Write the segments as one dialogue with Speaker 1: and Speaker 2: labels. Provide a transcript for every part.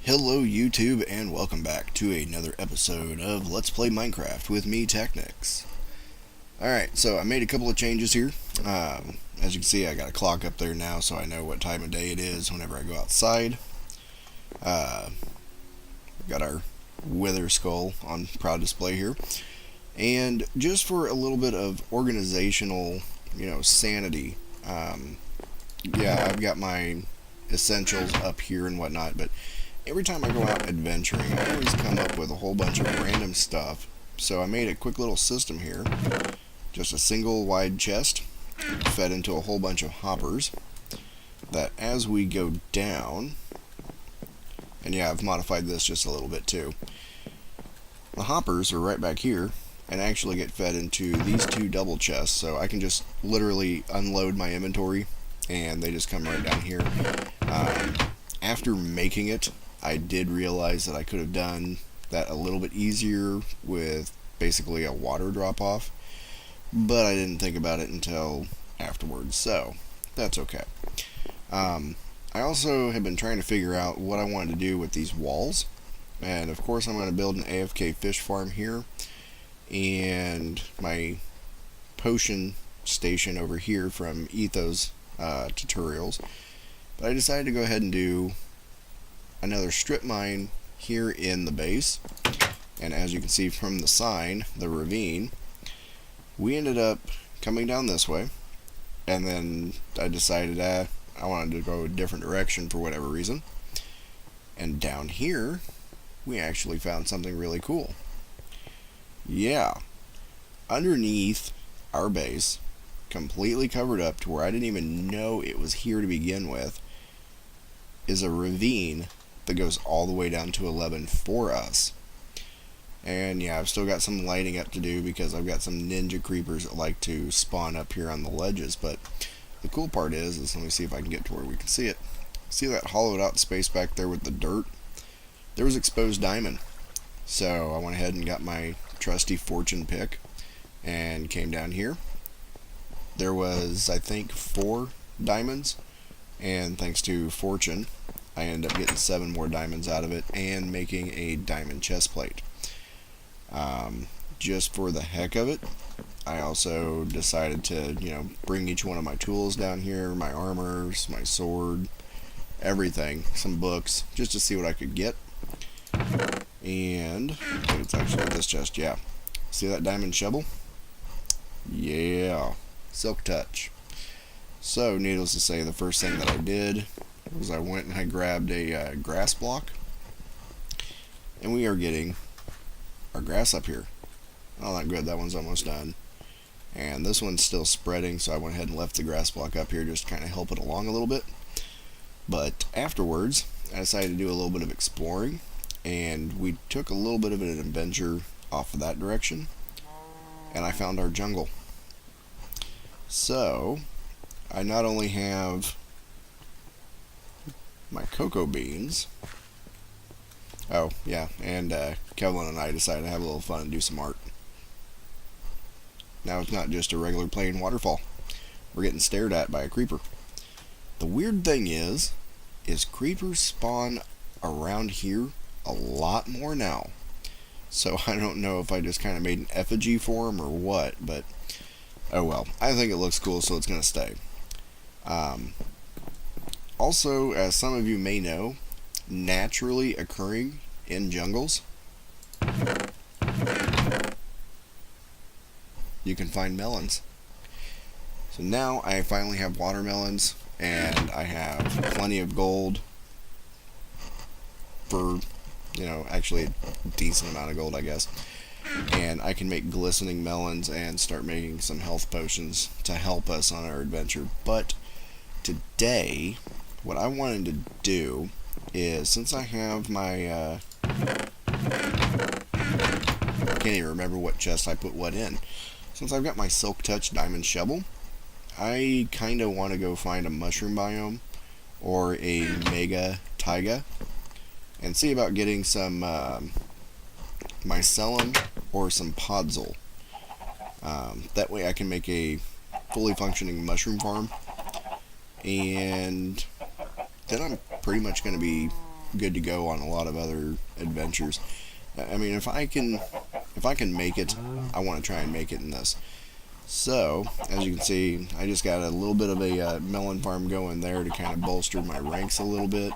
Speaker 1: Hello YouTube and welcome back to another episode of Let's Play Minecraft with me, TEKNIREKT. Alright, so I made a couple of changes here. As you can see, I got a clock up there now so I know what time of day it is whenever I go outside. Got our wither skull on proud display here. And just for a little bit of organizational, sanity, yeah, I've got my essentials up here and whatnot, but every time I go out adventuring, I always come up with a whole bunch of random stuff. So I made a quick little system here. Just a single wide chest fed into a whole bunch of hoppers that as we go down, and yeah, I've modified this just a little bit too. The hoppers are right back here and actually get fed into these two double chests, so I can just literally unload my inventory and they just come right down here. After making it, I did realize that I could have done that a little bit easier with basically a water drop off, but I didn't think about it until afterwards, so that's okay. I also have been trying to figure out what I wanted to do with these walls, and of course I'm going to build an AFK fish farm here and my potion station over here from Etho's tutorials, but I decided to go ahead and do another strip mine here in the base. And as you can see from the sign, the ravine, we ended up coming down this way, and then I decided I wanted to go a different direction for whatever reason, and down here we actually found something really cool. Yeah, underneath our base, completely covered up to where I didn't even know it was here to begin with, is a ravine that goes all the way down to 11 for us. And yeah, I've still got some lighting up to do because I've got some ninja creepers that like to spawn up here on the ledges, but the cool part is let me see if I can get to where we can see it. See that hollowed out space back there with the dirt? There was exposed diamond. So I went ahead and got my trusty fortune pick and came down here. There was, I think, 4 diamonds, and thanks to fortune I ended up getting 7 more diamonds out of it and making a diamond chest plate. Just for the heck of it, I also decided to, bring each one of my tools down here, my armors, my sword, everything, some books, just to see what I could get. And I think it's actually this chest, yeah. See that diamond shovel? Yeah, silk touch. So, needless to say, the first thing that I did was I went and I grabbed a grass block, and we are getting our grass up here. Oh, that good, that one's almost done. And this one's still spreading, so I went ahead and left the grass block up here just to kind of help it along a little bit. But afterwards, I decided to do a little bit of exploring, and we took a little bit of an adventure off of that direction, and I found our jungle. So, I not only have my cocoa beans. Oh, yeah, and Kevin and I decided to have a little fun and do some art. Now it's not just a regular plain waterfall. We're getting stared at by a creeper. The weird thing is creepers spawn around here a lot more now. So I don't know if I just kind of made an effigy for them or what, but oh well. I think it looks cool, so it's going to stay. Also, as some of you may know, naturally occurring in jungles, you can find melons. So now I finally have watermelons, and I have plenty of gold for, actually a decent amount of gold, I guess. And I can make glistening melons and start making some health potions to help us on our adventure. But today, what I wanted to do is, since I have my, I can't even remember what chest I put what in. Since I've got my Silk Touch Diamond Shovel, I kind of want to go find a mushroom biome or a mega taiga and see about getting some mycelium or some podzol. That way I can make a fully functioning mushroom farm, and then I'm pretty much going to be good to go on a lot of other adventures. I mean, if I can make it, I want to try and make it in this. So, as you can see, I just got a little bit of a melon farm going there to kind of bolster my ranks a little bit.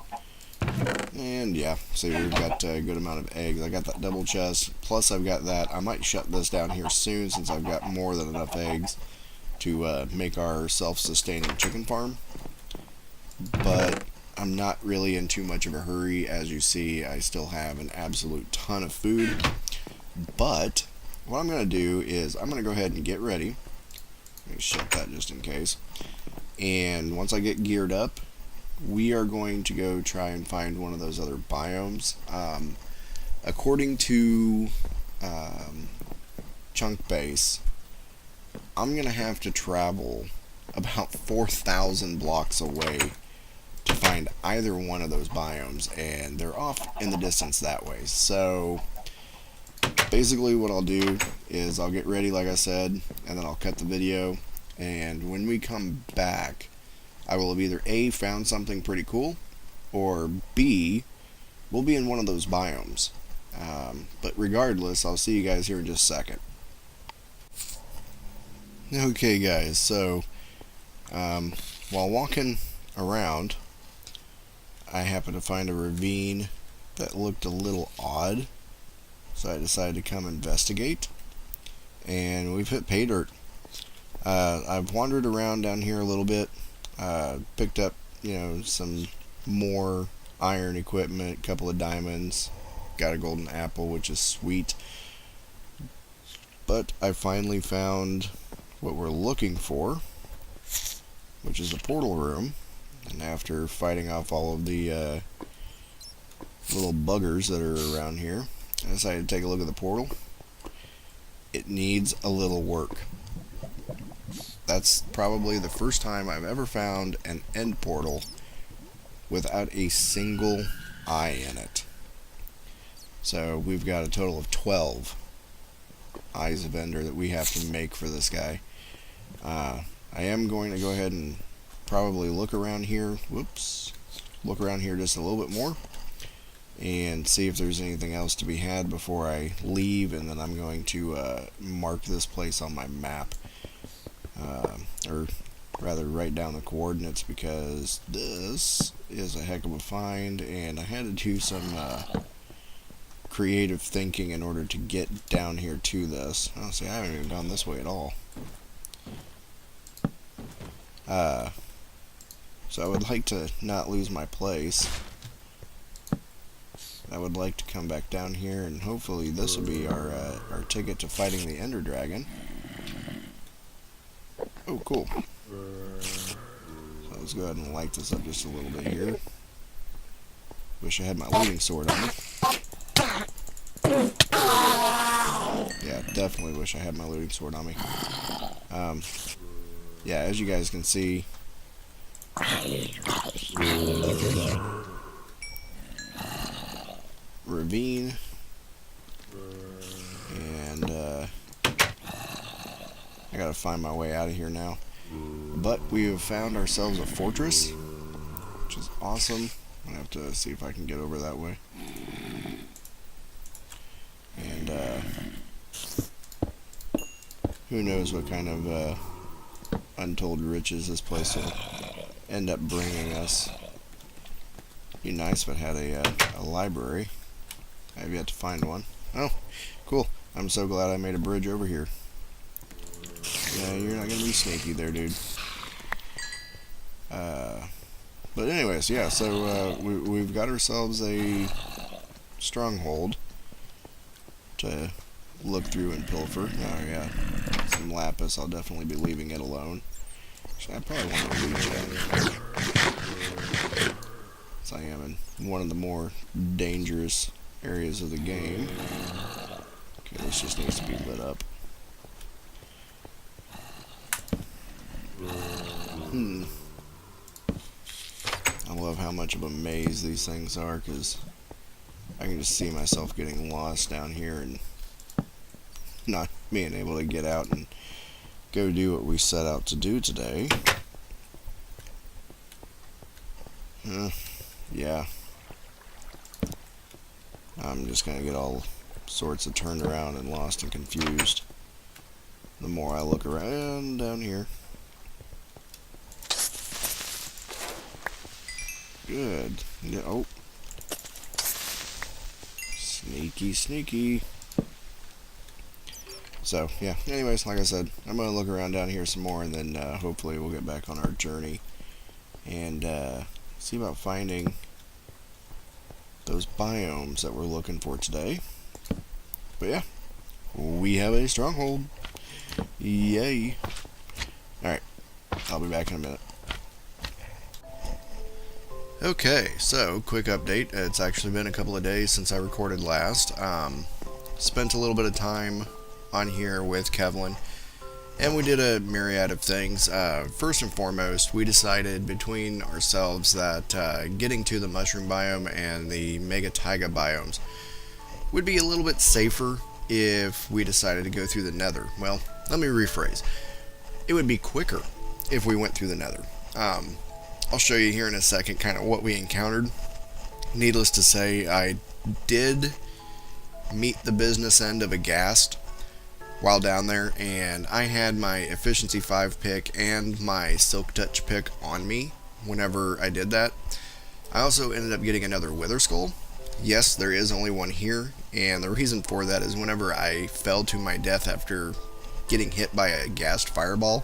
Speaker 1: And yeah, see, we've got a good amount of eggs. I got that double chest, plus I've got that. I might shut this down here soon since I've got more than enough eggs to make our self-sustaining chicken farm. But I'm not really in too much of a hurry. As you see, I still have an absolute ton of food. But what I'm going to do is I'm going to go ahead and get ready. Let me shut that just in case. And once I get geared up, we are going to go try and find one of those other biomes. According to Chunk Base, I'm going to have to travel about 4,000 blocks away to find either one of those biomes, and they're off in the distance that way. So basically what I'll do is I'll get ready, like I said, and then I'll cut the video, and when we come back, I will have either A, found something pretty cool, or B, we'll be in one of those biomes. But regardless, I'll see you guys here in just a second. Okay guys, so while walking around, I happened to find a ravine that looked a little odd, so I decided to come investigate, and we've hit pay dirt. I've wandered around down here a little bit, picked up, some more iron equipment, a couple of diamonds, got a golden apple, which is sweet. But I finally found what we're looking for, which is a portal room. And after fighting off all of the little buggers that are around here, I decided to take a look at the portal. It needs a little work. That's probably the first time I've ever found an end portal without a single eye in it. So we've got a total of 12 eyes of Ender that we have to make for this guy. I am going to go ahead and probably look around here. Look around here just a little bit more and see if there's anything else to be had before I leave, and then I'm going to mark this place on my map, or rather write down the coordinates, because this is a heck of a find, and I had to do some creative thinking in order to get down here to this. Oh, see, I haven't even gone this way at all. So I would like to not lose my place. I would like to come back down here, and hopefully this will be our ticket to fighting the Ender Dragon. Oh, cool. So let's go ahead and light this up just a little bit here. Wish I had my looting sword on me. Yeah, definitely wish I had my looting sword on me. Yeah, as you guys can see, ravine, and I gotta find my way out of here now. But we have found ourselves a fortress, which is awesome. I'm gonna have to see if I can get over that way. And who knows what kind of untold riches this place will end up bringing us. Be nice if it had a library. I have yet to find one. Oh, cool. I'm so glad I made a bridge over here. Yeah, you're not gonna be sneaky there, dude. But anyways, yeah, so we've got ourselves a stronghold to look through and pilfer. Oh yeah, some lapis. I'll definitely be leaving it alone. Actually, I probably want to reach out. So I am in one of the more dangerous areas of the game. Okay, this just needs to be lit up. I love how much of a maze these things are, because I can just see myself getting lost down here and not being able to get out and go do what we set out to do today. Yeah. I'm just going to get all sorts of turned around and lost and confused the more I look around down here. Good. Yeah, oh. Sneaky, sneaky. So, yeah. Anyways, like I said, I'm going to look around down here some more, and then hopefully we'll get back on our journey and see about finding those biomes that we're looking for today. But yeah, we have a stronghold. Yay. Alright, I'll be back in a minute. Okay, so quick update. It's actually been a couple of days since I recorded last. Spent a little bit of time on here with Kevlin, and we did a myriad of things. First and foremost, we decided between ourselves that getting to the mushroom biome and the mega taiga biomes would be a little bit safer if we decided to go through the nether. Well, let me rephrase. It would be quicker if we went through the nether. I'll show you here in a second kind of what we encountered. Needless to say, I did meet the business end of a ghast while down there, and I had my efficiency 5 pick and my silk touch pick on me whenever I did that. I also ended up getting another wither skull. Yes, there is only one here, and the reason for that is whenever I fell to my death after getting hit by a ghast fireball,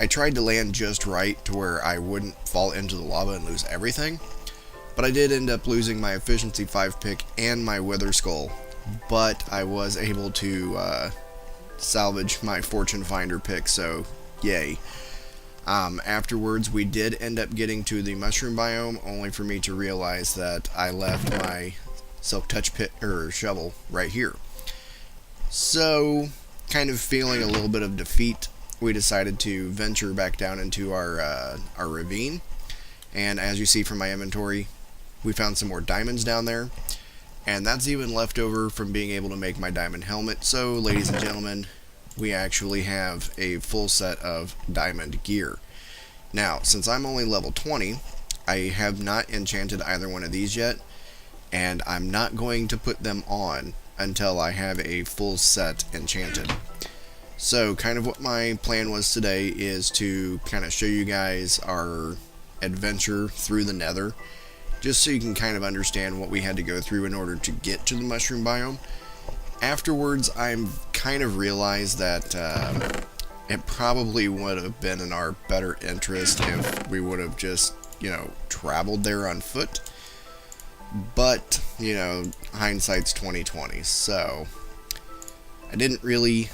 Speaker 1: I tried to land just right to where I wouldn't fall into the lava and lose everything, but I did end up losing my efficiency 5 pick and my wither skull, but I was able to salvage my fortune finder pick, so yay. Afterwards, we did end up getting to the mushroom biome, only for me to realize that I left my silk touch pit or shovel right here. So, kind of feeling a little bit of defeat, we decided to venture back down into our ravine, and as you see from my inventory, we found some more diamonds down there, and that's even left over from being able to make my diamond helmet. So, ladies and gentlemen, we actually have a full set of diamond gear. Now, since I'm only level 20, I have not enchanted either one of these yet, and I'm not going to put them on until I have a full set enchanted. So, kind of what my plan was today is to kind of show you guys our adventure through the nether, just so you can kind of understand what we had to go through in order to get to the mushroom biome. Afterwards, I've kind of realized that it probably would have been in our better interest if we would have just, traveled there on foot. But, hindsight's 20/20, so I didn't really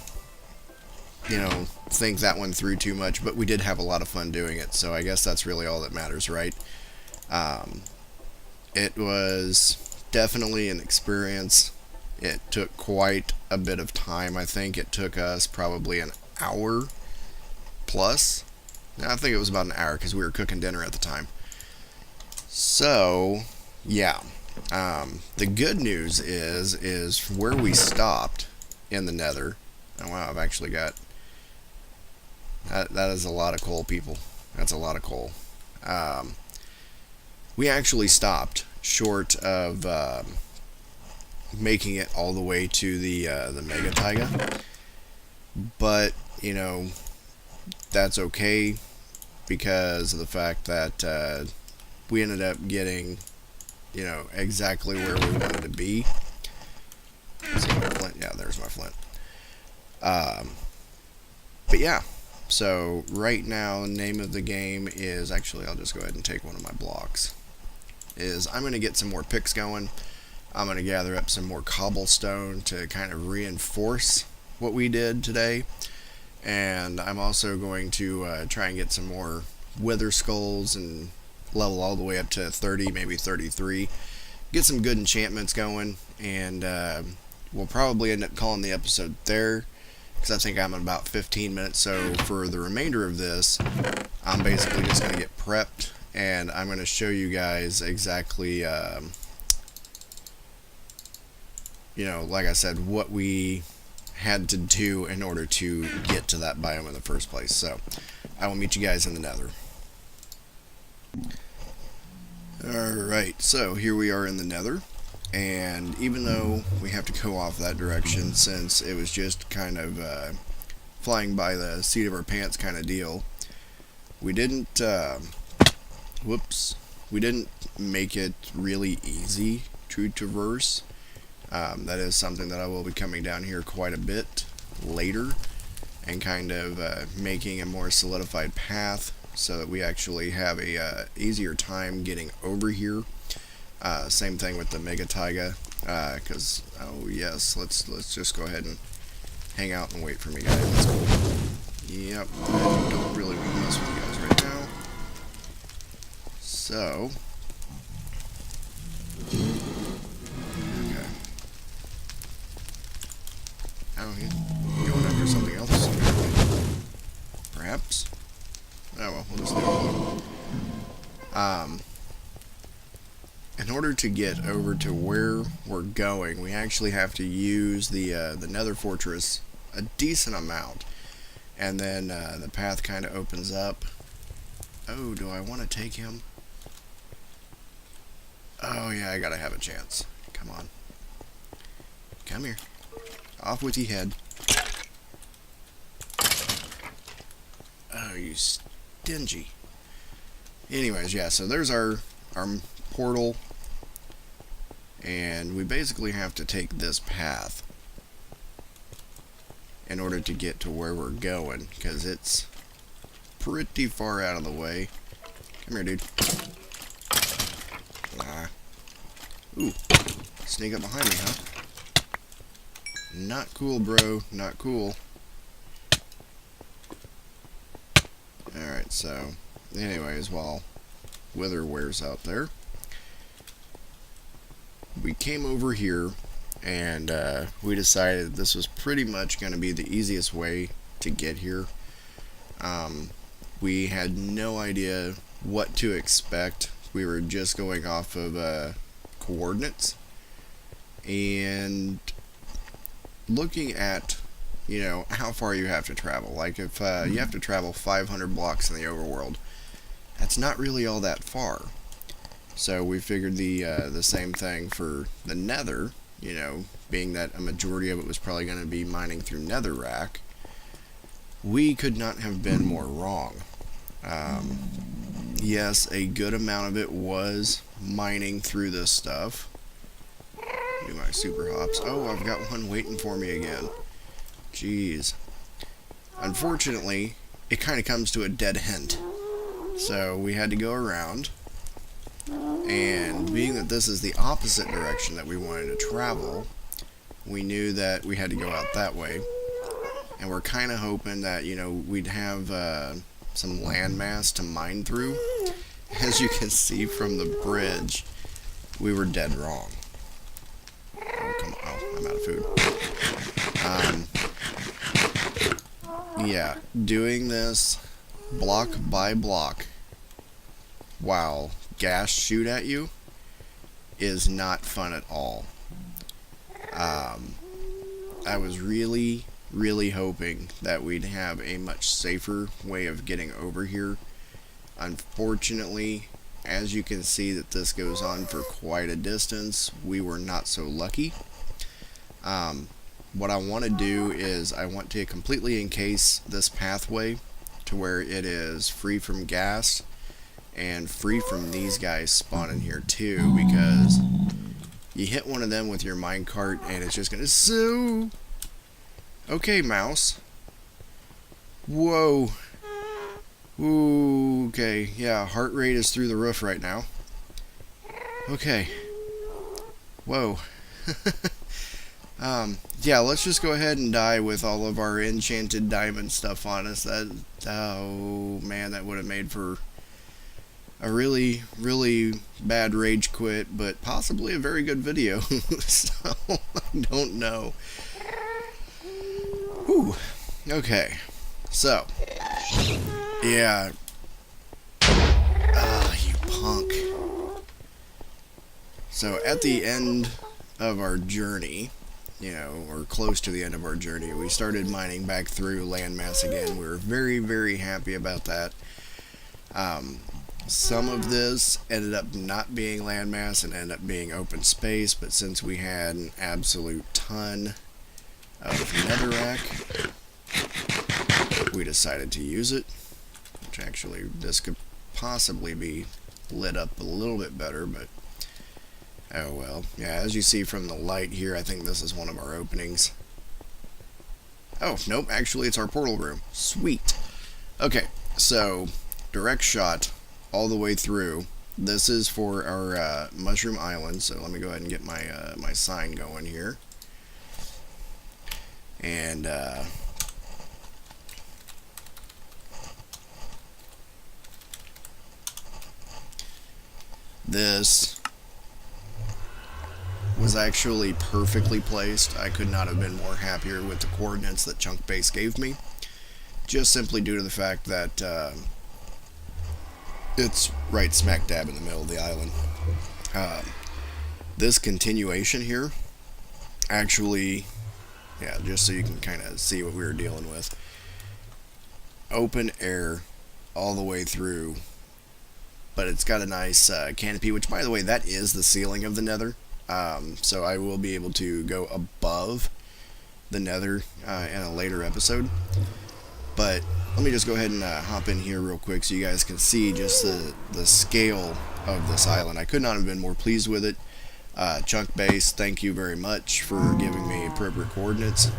Speaker 1: think that one through too much, but we did have a lot of fun doing it, so I guess that's really all that matters, right? It was definitely an experience. It took quite a bit of time. I think it took us probably an hour plus. I think it was about an hour because we were cooking dinner at the time. So, yeah. The good news is where we stopped in the nether. Oh wow, I've actually got... That is a lot of coal, people. That's a lot of coal. We actually stopped short of making it all the way to the mega taiga, but that's okay because of the fact that we ended up getting exactly where we wanted to be. See my flint? Yeah, there's my flint. But yeah. So, right now, the name of the game is, actually, I'll just go ahead and take one of my blocks, I'm going to get some more picks going. I'm going to gather up some more cobblestone to kind of reinforce what we did today. And I'm also going to try and get some more wither skulls and level all the way up to 30, maybe 33. Get some good enchantments going, and we'll probably end up calling the episode there, because I think I'm at about 15 minutes, so for the remainder of this, I'm basically just going to get prepped, and I'm going to show you guys exactly, like I said, what we had to do in order to get to that biome in the first place. So, I will meet you guys in the nether. Alright, so here we are in the nether, And even though we have to go off that direction, since it was just kind of flying by the seat of our pants kind of deal, we didn't we didn't make it really easy to traverse. That is something that I will be coming down here quite a bit later and kind of making a more solidified path so that we actually have a easier time getting over here. Same thing with the Mega Taiga, because oh yes, let's just go ahead and hang out and wait for me, guys. Let's go. Yep, I don't really want to mess with you guys right now. So, okay. Oh, he's going after something else. Perhaps. Oh well, we'll just do it. In order to get over to where we're going, we actually have to use the Nether Fortress a decent amount, and then the path kind of opens up. Oh, do I want to take him? Oh yeah, I gotta have a chance. Come on, come here. Off with your head. Oh, you stingy. Anyways, yeah. So there's our portal, and we basically have to take this path in order to get to where we're going, because it's pretty far out of the way. Come here, dude. Nah. Ooh, sneak up behind me, huh? Not cool, bro. Not cool. Alright, so anyways, while Wither wears out there, we came over here, and we decided this was pretty much going to be the easiest way to get here. We had no idea what to expect. We were just going off of coordinates and looking at, you know, how far you have to travel. Like if you have to travel 500 blocks in the overworld, that's not really all that far. So we figured the same thing for the Nether, you know, being that a majority of it was probably going to be mining through netherrack. We could not have been more wrong. Yes, a good amount of it was mining through this stuff. Do my super hops. Oh, I've got one waiting for me again. Jeez. Unfortunately, it kind of comes to a dead end. So we had to go around. And being that this is the opposite direction that we wanted to travel, we knew that we had to go out that way. And we're kind of hoping that, you know, we'd have some landmass to mine through. As you can see from the bridge, we were dead wrong. Oh, come on. Oh, I'm out of food. Yeah, doing this block by block while gas shoot at you is not fun at all. I was really hoping that we'd have a much safer way of getting over here. Unfortunately, as you can see that this goes on for quite a distance, we were not so lucky. What I want to do is I want to completely encase this pathway to where it is free from gas and free from these guys spawning here too, because you hit one of them with your minecart and it's just gonna so. Okay, mouse. Whoa. Ooh, okay, yeah, heart rate is through the roof right now. Okay. Whoa. Yeah, let's just go ahead and die with all of our enchanted diamond stuff on us. That, oh man, that would have made for a really bad rage quit, but possibly a very good video. So, I don't know. Whew. Okay. So, yeah. Ah, you punk. So, at the end of our journey, you know, or close to the end of our journey, we started mining back through landmass again. We were very happy about that. Some of this ended up not being landmass and ended up being open space, but since we had an absolute ton of netherrack, we decided to use it. Which actually, this could possibly be lit up a little bit better, but oh well. Yeah, as you see from the light here, I think this is one of our openings. Oh, nope, actually it's our portal room. Sweet. Okay, so direct shot all the way through. This is for our Mushroom Island, so let me go ahead and get my my sign going here. And this was actually perfectly placed. I could not have been more happier with the coordinates that Chunk Base gave me, just simply due to the fact that it's right smack dab in the middle of the island. This continuation here, actually, yeah, just so you can kind of see what we were dealing with. Open air all the way through, but it's got a nice canopy, which, by the way, that is the ceiling of the nether. So I will be able to go above the nether in a later episode. But let me just go ahead and hop in here real quick so you guys can see just the scale of this island. I could not have been more pleased with it. Chunk Base, thank you very much for giving me appropriate coordinates.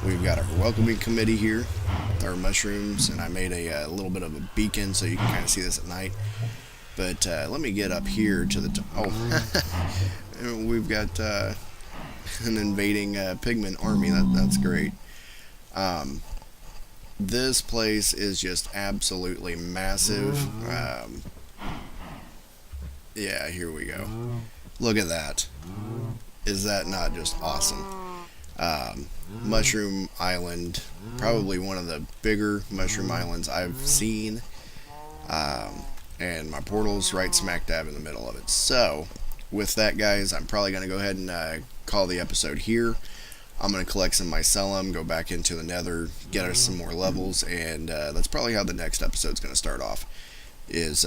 Speaker 1: We've got our welcoming committee here with our mushrooms, and I made a little bit of a beacon so you can kind of see this at night. But let me get up here to the oh, we've got an invading pigment army. That's great. This place is just absolutely massive. Yeah, here we go. Look at that. Is that not just awesome? Mushroom Island, probably one of the bigger mushroom islands I've seen. And my portal's right smack dab in the middle of it. So, with that, guys, I'm probably going to go ahead and call the episode here. I'm going to collect some mycelium, go back into the nether, get us some more levels, and that's probably how the next episode's going to start off, is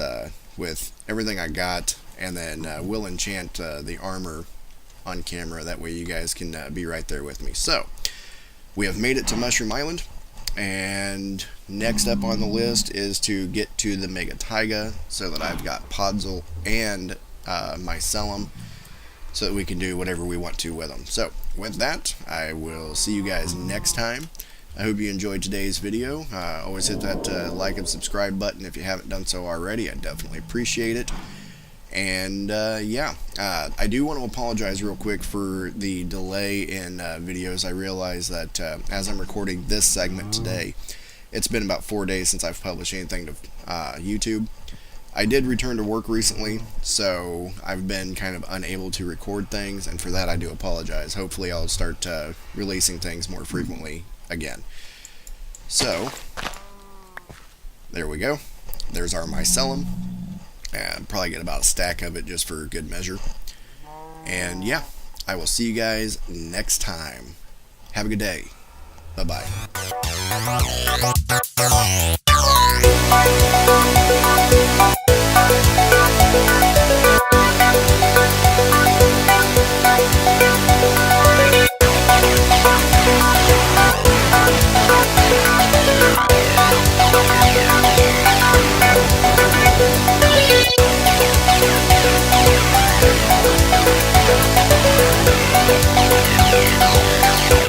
Speaker 1: with everything I got, and then we'll enchant the armor on camera. That way you guys can be right there with me. So, we have made it to Mushroom Island, and next up on the list is to get to the Mega Taiga, so that I've got Podzol and mycelium, so that we can do whatever we want to with them. So, with that, I will see you guys next time. I hope you enjoyed today's video. Always hit that like and subscribe button if you haven't done so already. I definitely appreciate it. And yeah, I do want to apologize real quick for the delay in videos. I realize that as I'm recording this segment today, it's been about 4 days since I've published anything to YouTube. I did return to work recently, so I've been kind of unable to record things, and for that I do apologize. Hopefully I'll start releasing things more frequently again. So, there we go. There's our mycelium. And probably get about a stack of it just for good measure. And yeah, I will see you guys next time. Have a good day. Bye-bye.
Speaker 2: Yeah.